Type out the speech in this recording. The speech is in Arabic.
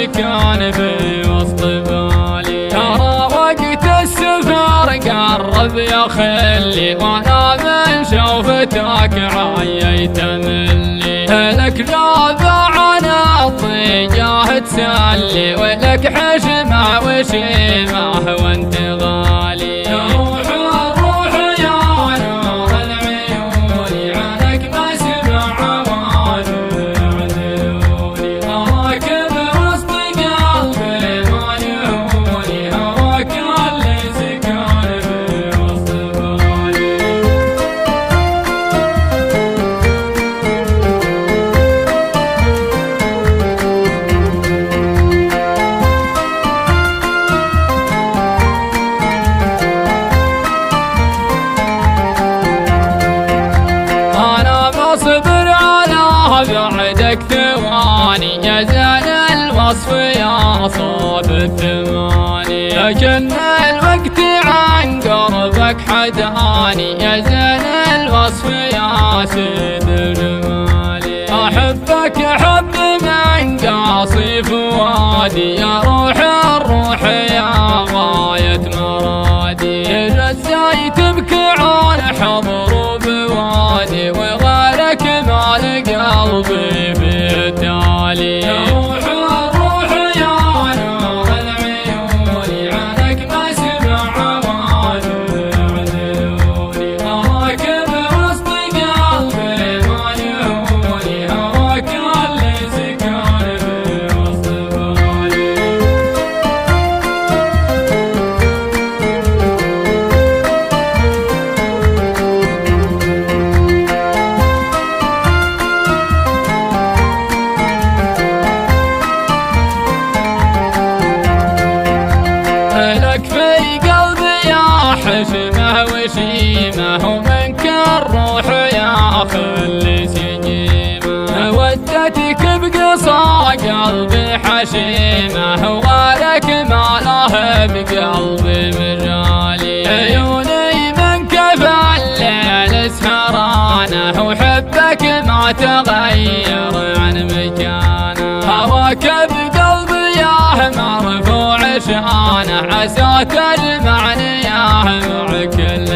سكان في وسط بالي. ترى وقت السفر قرب يا خلي، وانا من شوفتك عييت مني. لك ذابع عن الضيجاه تسلي، ولك حشمه وشيمه وانت غالي. روح الروح يا نور العيون، عنك ما سمع وادع عيوني. راكب وسط قلبي ما يهوني، هواك اللي سكن في وسط بالي. اصبر على بعدك ثواني، يا زين الوصف يا صوب الثماني. لكن الوقت عن قربك حداني، يا زين الوصف يا سيد الجمالي. احبك حب من قاصي فؤادي، يا روح الروح يا غاية مرادي. جزاي تبكي على حضر بوادي، كمال قلبي في التالي. روح الروح يا نور العيون، عنك ما سمع وادع عيوني. راكب وسط قلبي ما يهوني، هواك اللي سكن في وسط بالي. لك في قلبي يا حشمه وشيمه، ومنك الروح يا خلي سجيمه. ودتك بقصى قلبي حشيمه، ولك ما له بقلبي مجالي. عيوني منك في الليل سهرانه، وحبك ما تغير عن مكانه. هواك بقلبي يا مرفوع شانه، عسى تجمعني يا مع كل